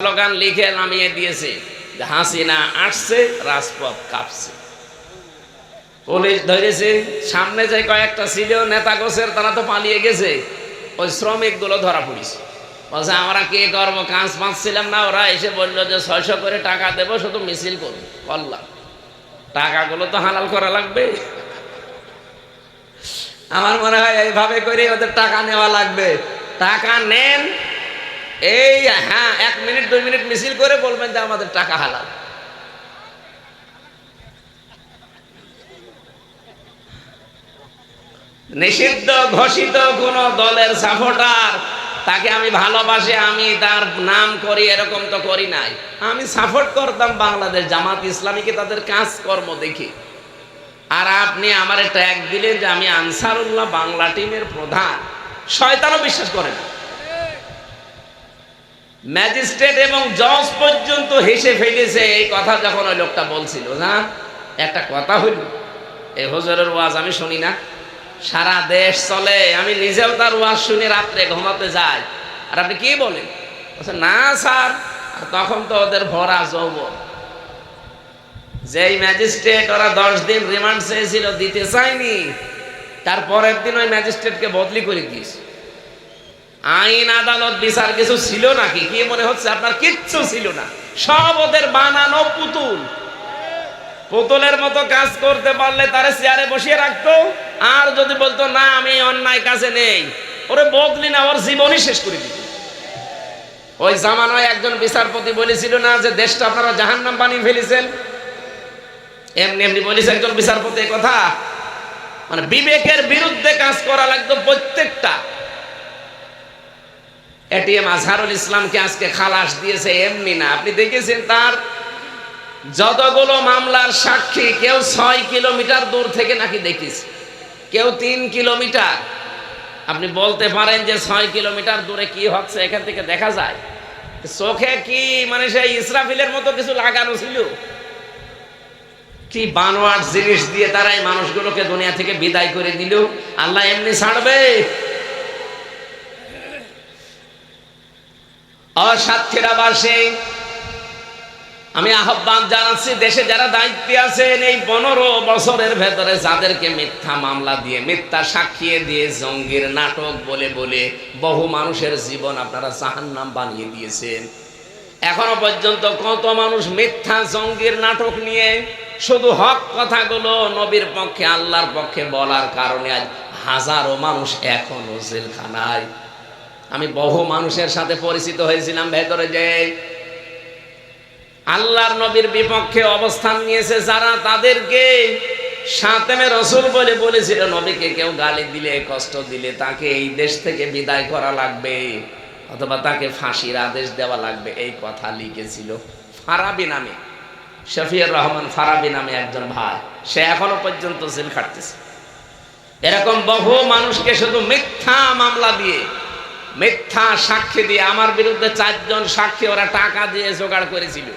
Slogan লিখে নামিয়ে দিয়েছে যে হাসিনা আসছে, রাজপথ কাঁপছে। পুলিশ ধরেছে, সামনে যে কয়েকটা ছিল নেতা গোছের, তারা তো পালিয়ে গেছে। ওই শ্রমিকগুলো ধরা পড়েছে, বলছে আমরা কি করবো, কাজ পাচ্ছিলাম না। ওরা এসে বললো যে 600 করে টাকা দেবো, শুধু মিছিল করবো। করলাম, টাকাগুলো তো হালাল করা লাগবে। আমার মনে হয় এইভাবে করে ওদের টাকা নেওয়া লাগবে। টাকা নেন, এই হ্যাঁ 1 মিনিট 2 মিনিট মিছিল করে বলবেন যে আমাদের টাকা হালাল। নিষিদ্ধ ঘোষিত কোন দলের সাপোর্টার, তাকে আমি ভালোবাসি, আমি তার নাম করি এরকম তো করি নাই। আমি সাপোর্ট করতাম বাংলাদেশ জামাত ইসলামীকে, তাদের কাজকর্ম দেখি। আর আপনি আমারে ট্যাগ দিলেন যে আমি আনসারুল্লাহ বাংলা টিমের প্রধান। শয়তানও বিশ্বাস করে না। ম্যাজিস্ট্রেট এবং জজ পর্যন্ত হেসে ফেলেছে এই কথা যখন ওই লোকটা বলছিল। না, একটা কথা হইল, এই হুজুরের ওয়াজ আমি শুনি না, সারা দেশ চলে, আমি নিজেও তার ওয়াজ শুনে রাত্রে ঘুমাতে যাই। আর আপনি কি বলেন? না স্যার। আর তখন তো ওদের ভরা যৌবন। যেই ম্যাজিস্ট্রেট ওরা 10 দিন রিমান্ড চেয়েছিল, দিতে চায়নি, তারপরের দিন ওই ম্যাজিস্ট্রেটকে বদলি করে দিয়েছে। আইন আদালত বিচার কিছু ছিল নাকি? কি মনে হচ্ছে আপনার? কিচ্ছু ছিল না, সব ওদের বানানো পুতুল। পুতুলের মতো কাজ করতে পারলে তারে চেয়ারে বসিয়ে রাখতো, আর যদি বলতো না আমি অন্যায় কাজে নেই, ওরে বদলি না, ওর জীবনই শেষ করে দিত। ওই জামানায় একজন বিচারপতি বলেছিল না যে দেশটা আপনারা জাহান্নাম বানিয়ে ফেলেছেন। এমনি এমনি বলেছে একজন বিচারপতি কথা। মানে বিবেকের বিরুদ্ধে কাজ করা লাগতো প্রত্যেকটা। এটিএম আজহারুল ইসলামকে আজকে খালাস দিয়েছে এমনি না। আপনি দেখেছেন তার যতগুলো মামলার সাক্ষী, কেউ 6 কিলোমিটার দূর থেকে নাকি দেখেছে, কেউ 3 কিলোমিটার। আপনি বলতে পারেন যে 6 কিলোমিটার দূরে কি হচ্ছে এখান থেকে দেখা যায়? চোখে কি মানে সেই ইসরাফিলের মতো কিছু লাগানো ছিল? কি বানোয়াট জিনিস দিয়ে তারা এই মানুষগুলোকে দুনিয়া থেকে বিদায় করে দিল। আল্লাহ এমনি ছাড়বে? সাতক্ষীরাবাসী, আমি আহ্বান জানাচ্ছি, দেশে যারা দায়িত্বে আছেন, এই 15 বছরের ভেতরে যাদেরকে মিথ্যা মামলা দিয়ে, মিথ্যা সাক্ষী দিয়ে, জঙ্গির নাটক বলে বলে বহু মানুষের জীবন আপনারা জাহান্নাম বানিয়ে দিয়েছেন। এখনো পর্যন্ত কত মানুষ মিথ্যা জঙ্গির নাটক নিয়ে শুধু হক কথাগুলো নবীর পক্ষে, আল্লাহর পক্ষে বলার কারণে আজ হাজারো মানুষ এখনো জেলখানায়। আমি বহু মানুষের সাথে পরিচিত হয়েছিলাম ভেতরে, যে আল্লাহর নবীর বিপক্ষে অবস্থান নিয়েছে যারা, তাদেরকে শাতেমে রসুল বলে বলেছিল নবীকে কেউ গালি দিলে, কষ্ট দিলে তাকে এই দেশ থেকে বিদায় করা লাগবে, অথবা তাকে ফাঁসির আদেশ দেওয়া লাগবে। এই কথা লিখেছিল ফারাবি নামে, শফিউর রহমান ফারাবি নামে একজন ভাই। সে এখনো পর্যন্ত জেল খাটতেছে। এরকম বহু মানুষকে শুধু মিথ্যা মামলা দিয়ে, মিথ্যা সাক্ষী দিয়ে, আমার বিরুদ্ধে 4 জন সাক্ষী ওরা টাকা দিয়ে জোগাড় করেছিল।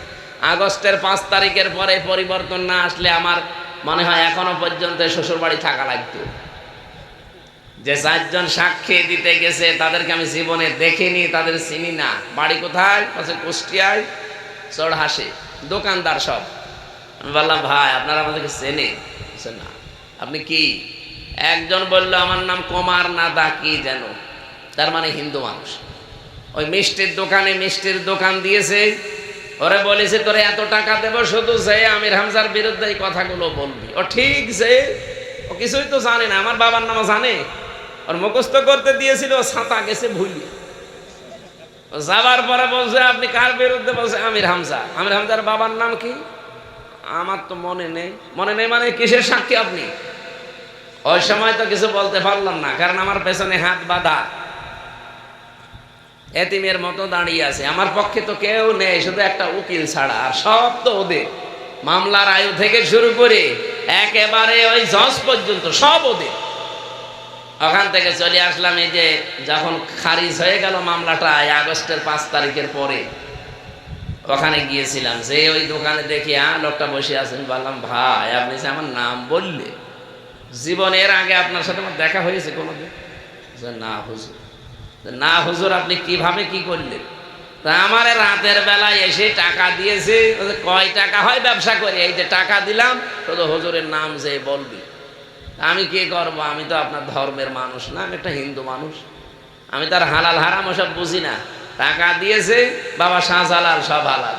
আগস্টের 5 তারিখের পরে পরিবর্তন না আসলে আমার মনে হয় এখনো পর্যন্ত শ্বশুর বাড়ি থাকা লাগতো। যে 4 জন সাক্ষী দিতে গেছে তাদেরকে আমি জীবনে দেখিনি, তাদের চিনি না। বাড়ি কোথায়? কুষ্টিয়ায়, চড়হাসে, দোকানদার সব। আমি বললাম ভাই আপনারা আমাদেরকে চেনেন? না। আপনি কি? একজন বলল আমার নাম কুমার নাদা কি যেন, তার মানে হিন্দু মানুষ। ওই মিষ্টির দোকানে মিষ্টির দোকান দিয়েছে, ওরে বলেছে তোরে এত টাকা দেবো, শুধু যে আমির হামজার বিরুদ্ধে এই কথাগুলো বলবি। ও ঠিক, যে ও কিছুই তো জানে না, আমার বাবার নাম জানে, ওর মুখস্থ করতে দিয়েছিল, ছাতা গেছে ভুলি। যাবার পরে বলছে আপনি কার বিরুদ্ধে? বলছে আমির হামজা। আমির হামজার বাবার নাম কি? আমার তো মনে নেই। মনে নেই মানে কিসের সাক্ষী আপনি? ওই সময় তো কিছু বলতে পারলাম না, কারণ আমার পেছনে হাত বাঁধা, এতিমের মতো দাঁড়িয়ে আছে। আমার পক্ষে তো কেউ নেই, শুধু একটা উকিল ছাড়া, আর সব তো ওদের। মামলার আয়ু থেকে শুরু করে একেবারে ওই জজ পর্যন্ত সব ওদের। ওখান থেকে চলে আসলাম, এই যে যখন খারিজ হয়ে গেল মামলাটা আগস্টের 5 তারিখের পরে, ওখানে গিয়েছিলাম। যে ওই দোকানে দেখি লোকটা বসে আছেন, বললাম ভাই আপনি যে আমার নাম বললে, জীবনের আগে আপনার সাথে আমার দেখা হয়েছে কোনোদিন? না হুজুর। না হুজুর, আপনি কিভাবে কি করলেন? তা আমার রাতের বেলায় এসে টাকা দিয়েছে, কয় টাকা হয় ব্যবসা করে, এই যে টাকা দিলাম, তো হুজুরের নাম যে বলবি। আমি কি করব, আমি তো আপনার ধর্মের মানুষ না, আমি একটা হিন্দু মানুষ, আমি তার হালাল হারাম ওসব বুঝি না। টাকা দিয়েছে বাবা শাহজালাল, সব হালাল।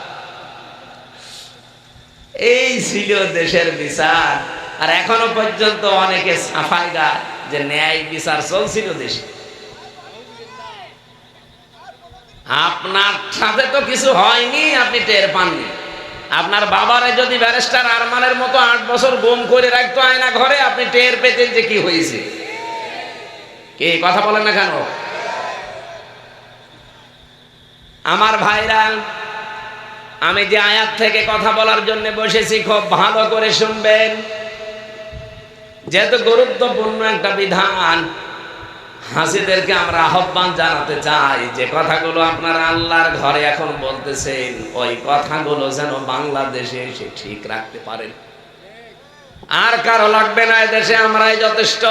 এই ছিল দেশের বিচার। আর এখনো পর্যন্ত অনেকে সাফাই গায় যে ন্যায় বিচার চলছিল দেশে। আপনার সাথে তো কিছু হয়নি, আপনি টের পাননি। আপনার বাবারে যদি ব্যারিস্টার আরমানের মতো 8 বছর গুম করে রাখতো আয়না ঘরে, আপনি টের পেতেন যে কি হয়েছে। কে কথা বলেন না কেন? আমার ভাইরা, আমি যে আয়াত থেকে কথা বলার জন্য বসেছি, খুব ভালো করে শুনবেন, যেহেতু গুরুত্বপূর্ণ একটা বিধান। হাসিদেরকে আমরা আহ্বান জানাতে চাই, যে কথাগুলো আপনারা আল্লাহর ঘরে এখন বলতেছেন, ওই কথাগুলো যেন বাংলাদেশে এসে ঠিক রাখতে পারেন। আর কারো লাগবে না, এদেশে আমরাই যথেষ্ট।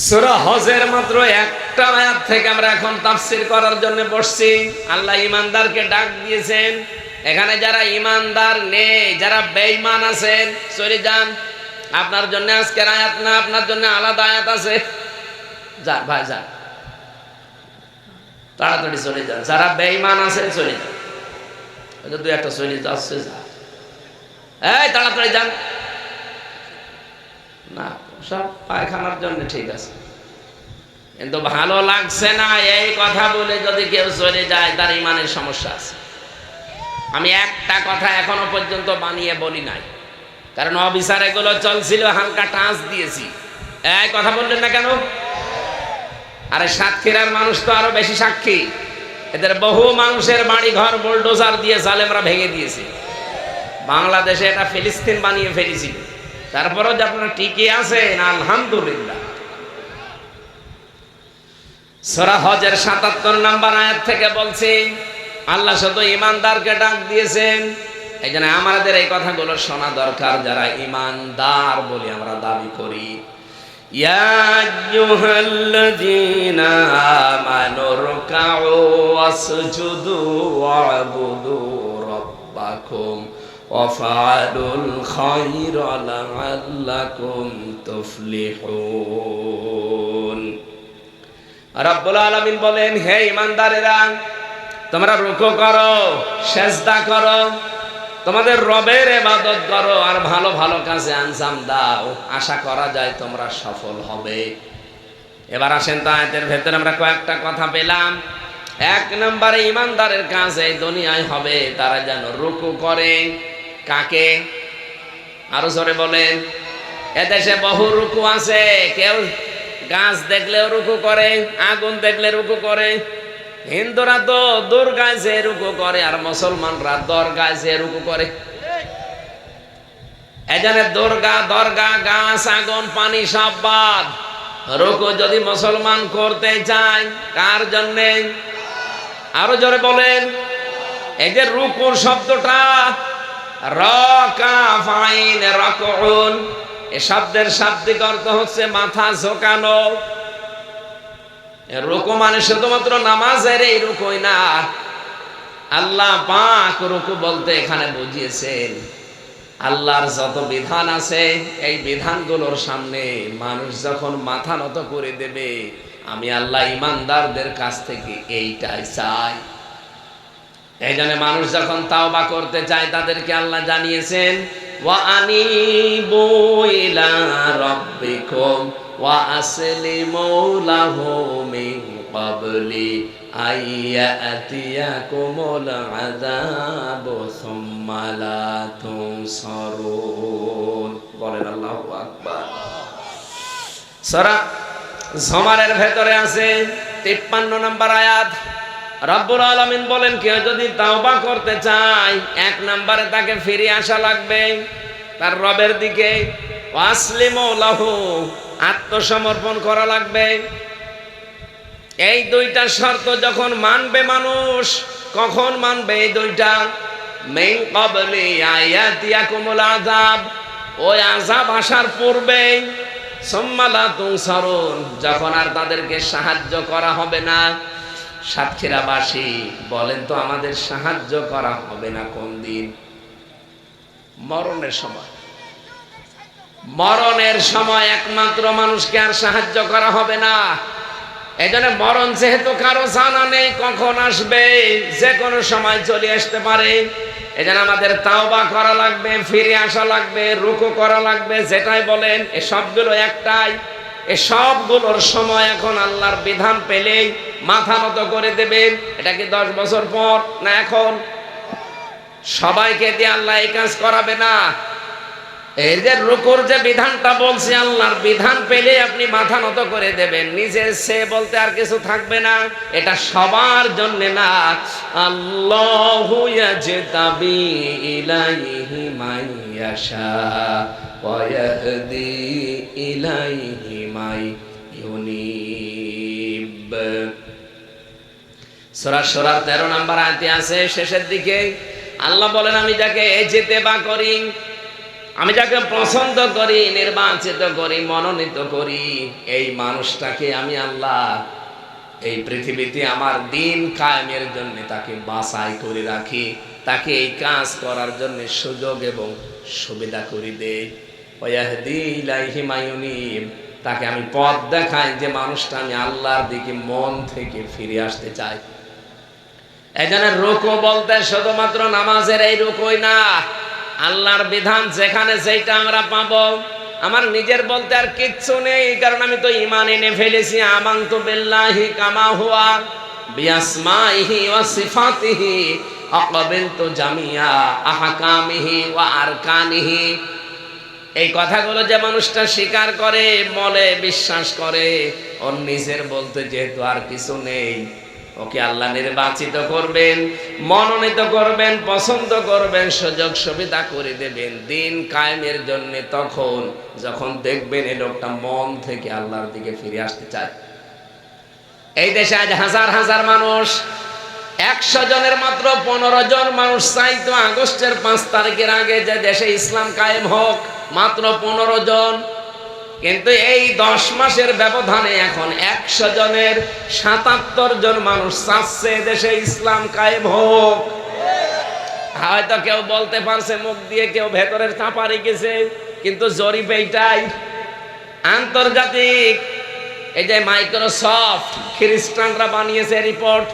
সূরা হজের মাত্র একটা আয়াত থেকে আমরা এখন তাফসীর করার জন্য বসছি। আল্লাহ ঈমানদারকে ডাক দিয়েছেন। এখানে যারা ঈমানদার নেই, যারা বেঈমান আছেন, চলে যান। আপনার জন্য আজকের আয়াত না, আপনার জন্য আলাদা আয়াত আছে। যান ভাই, যান, তাড়াতাড়ি চলে যান। যারা বেঈমান আছে চলে যান। দুই একটা চলে যাচ্ছে, এই তাড়াতাড়ি যান। না, সব পায়খানার জন্য ঠিক আছে, কিন্তু ভালো লাগছে না এই কথা বলে যদি কেউ চলে যায়, তার ইমানের সমস্যা আছে। আমি একটা কথা এখনো পর্যন্ত বানিয়ে বলি নাই, কারণ অবিচার এগুলো চলছিল, হালকা টাচ দিয়েছি। এই কথা বললেন না কেন? আরে সাতক্ষীরার মানুষ তো আরো বেশি সাক্ষী। এদের বহু মানুষের বাড়ি ঘর বুলডোজার দিয়ে জালেমরা ভেঙে দিয়েছে। বাংলাদেশে এটা ফিলিস্তিন বানিয়ে ফেলেছিল, তারপরেও যে আপনারা টিকে আছেন, আলহামদুলিল্লাহ। সূরা হজের ৭৭ নম্বর আয়াত থেকে বলছি, আল্লাহ শুধু ঈমানদারকে ডাক দিয়েছেন। এই জন্য আমাদের এই কথাগুলো শোনা দরকার, যারা ঈমানদার বলি আমরা দাবি করি। ইয়া আইয়ুহাল্লাযীনা আমানু রুকউ ওয়াসজুদু ওয়া'বুদু রাব্বাকুম ওয়াফআলুল খায়রা লাআল্লাকুম তুফলিহুন। রব্বুল আলামিন বলেন, হে ঈমানদারেরা, তোমরা রুকু করো, সেজদা করো, তোমাদের রবের ইবাদত করো, আর ভালো ভালো কাজে আঞ্জাম দাও। আশা করা যায় তোমরা সফল হবে। এবার আসেন তো আয়াতের ভেতরে আমরা কয়েকটা কথা পেলাম। 1 নম্বরে ঈমানদারের কাজ এই দুনিয়ায় হবে, তারা যেন রুকু করে। কাকে? আরো জোরে বলেন। এদেশে বহু রুকু আছে। কেউ গাছ দেখলেও রুকু করে, আগুন দেখলে রুকু করে। হিন্দুরা তো দুর্গায় যে রুকু করে, আর মুসলমানরা দরগায় যে রুকু করে। এজন্য দুর্গা, দরগা, গাছ, আগুন, পানি সব বাদ। রুকু যদি মুসলমান করতে চায়, কার জন্যে? আরো জোরে বলেন। এই যে রুকুর শব্দটা, রাকা ফাইন রাকুন, এই শব্দের শাব্দিক অর্থ হচ্ছে মাথা ঝোঁকানো। রুকু মানে শুধুমাত্র নামাজের এই রুকুই না, আল্লাহ পাক রুকু বলতে এখানে বুঝিয়েছেন আল্লাহর যত বিধান আছে, এই বিধানগুলোর সামনে মানুষ যখন মাথা নত করে দেবে, আমি আল্লাহ ঈমানদারদের কাছ থেকে এইটাই চাই। এই জন্য মানুষ যখন তাওবা করতে চায়, তাদেরকে আল্লাহ জানিয়েছেন, ওয়া আনিবু ইলা রাব্বিকুম ওয়া আসলিমু লাহু মিন ক্বাবলি আইয়াতিয়াকুমুল আযাবু সুম্মা লা তুনসারুন। বলেন আল্লাহু আকবার। সূরা জুমারের ভেতরে আছে 53 নম্বর আয়াত। রব্বুল আলামিন বলেন, কেউ যদি তাওবা করতে চায়, 1 নম্বরে তাকে ফিরে আসা লাগবে তার রবের দিকে। ওয়াসলিমু লাহু, আত্মসমর্পণ করা লাগবে। এই 2টা শর্ত যখন মানবে মানুষ, কখন মানবে এই 2টা? মিন ক্বাবলি আয়াতিয়াকুমুল আযাব, ওই আযাব আসার পূর্বে। সুম্মা লা তুনসারুন, যখন আর তাদেরকে সাহায্য করা হবে না। সাতক্ষীরাবাসী বলেন তো আমাদের সাহায্য করা হবে না কোন দিন? মরণের সময়। মরণের সময় একমাত্র মানুষকে আর সাহায্য করা হবে না। এজন্য মরণ যেহেতু কারো জানা নেই কখন আসবে, যে কোনো সময় চলে আসতে পারে, এজন্য আমাদের তাওবা করা লাগবে, ফিরে আসা লাগবে, রুকু করা লাগবে। যেটাই বলেন এ সবগুলো একটাই, এ সবগুলোর সময় এখন আল্লাহর বিধান পেলেই মাথা নত করে দেবেন। এটা কি 10 বছর পর না এখন? সবাইকে দিয়ে আল্লাহ এই কাজ করাবে না। এই যে রুকুর যে বিধানটা বলছে, আল্লাহর বিধান পেলে আপনি মাথা নত করে দেবেন, নিজের সে বলতে আর কিছু থাকবে না। এটা সবার জন্য না। আল্লাহু ইয়াজতাবি ইলাইহি মান ইয়াশা ওয়া ইয়াহদি ইলাইহি মান ইউনিব। সূরা সূরা 13 নম্বর আয়াতে আছে, শেষের দিকে আল্লাহ বলেন, আমি যাকে ইজতেবা করি, আমি যাকে পছন্দ করি, নির্বাচিত করি, মনোনীত করি, এই মানুষটাকে আমি আল্লাহ এই পৃথিবীতে আমার দিন কায়েমের জন্য তাকে বাছাই করে রাখি, তাকে এই কাজ করার জন্য সুযোগ এবং সুবিধা করে দেই। ওয়াহদি ইলাইহি মা ইউনিব, তাকে আমি পথ দেখাই যে মানুষটা আমি আল্লাহর দিকে মন থেকে ফিরে আসতে চাই। এজন্য রুকু বলতে শুধুমাত্র নামাজের এই রুকুই না, আল্লাহর বিধান যেখানে যেটা আমরা পাবো। আমার নিজের বলতে আর কিচ্ছু নেই, কারণ আমি তো ঈমান এনে ফেলেছি। আমানতু বিল্লাহি কামা হুয়া বিআসমাইহি ওয়া সিফাতিহি আকাবিলতু জামিয়া আহকামিহি ওয়া আরকানিহি। এই কথাগুলো যে মানুষটা স্বীকার করে, বলে, বিশ্বাস করে, ওর নিজের বলতে যেহেতু আর কিছু নেই, ওকে আল্লাহ নির্বাচিত করবেন, মনোনীত করবেন, পছন্দ করবেন, সুযোগ সুবিধা করে দেবেন দিন কায়েমের জন্য, তখন যখন দেখবেন এই লোকটা মন থেকে আল্লাহর দিকে ফিরে আসতে চায়। এই দেশে আজ হাজার হাজার মানুষ, 100 জনের মাত্র 15 জন মানুষ চাইতো আগস্টের 5 তারিখের আগে যে দেশে ইসলাম কায়েম হোক, মাত্র 15 জন। কিন্তু এই 10 মাসের ব্যবধানে এখন 100 জনের 77 জন মানুষ চাচ্ছে দেশে ইসলাম কায়েম হোক। হয়তো কেউ বলতে পারছে মুখ দিয়ে, কেউ ভেতরের চাপারে গেছে, কিন্তু জরিপ এইটাই। আন্তর্জাতিক এই যে মাইক্রোসফট খ্রিস্টানরা বানিয়েছে রিপোর্ট,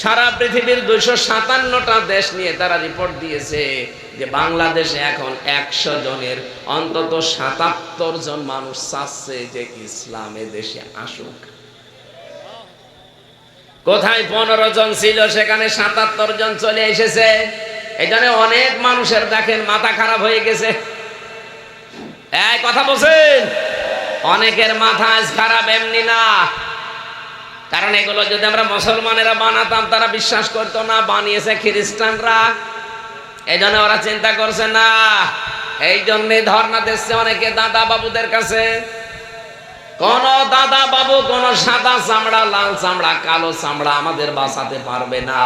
সারা পৃথিবীর 257টা দেশ নিয়ে তারা রিপোর্ট দিয়েছে যে বাংলাদেশে এখন 100 জনের অন্তত 77 জন মানুষ চাচ্ছে যে ইসলামে দেশে আসুক। কোথায় 15 জন ছিল, সেখানে 77 জন চলে এসেছে। এই জন্য অনেক মানুষের দেখেন মাথা খারাপ হয়ে গেছে। এই কথা বলছেন, অনেকের মাথা আজ খারাপ এমনি না, কারণ এগুলো যদি আমরা মুসলমানেরা বানাতাম তারা বিশ্বাস করতো না, বানিয়েছে খ্রিস্টানরা। এই জন্য ওরা চিন্তা করছে না, এই জন্যই ধর্ণা দিচ্ছে অনেকে দাদা বাবুদের কাছে। কোন দাদা বাবু, কোন সাদা চামড়া, লাল চামড়া, কালো চামড়া আমাদের বাঁচাতে পারবে না।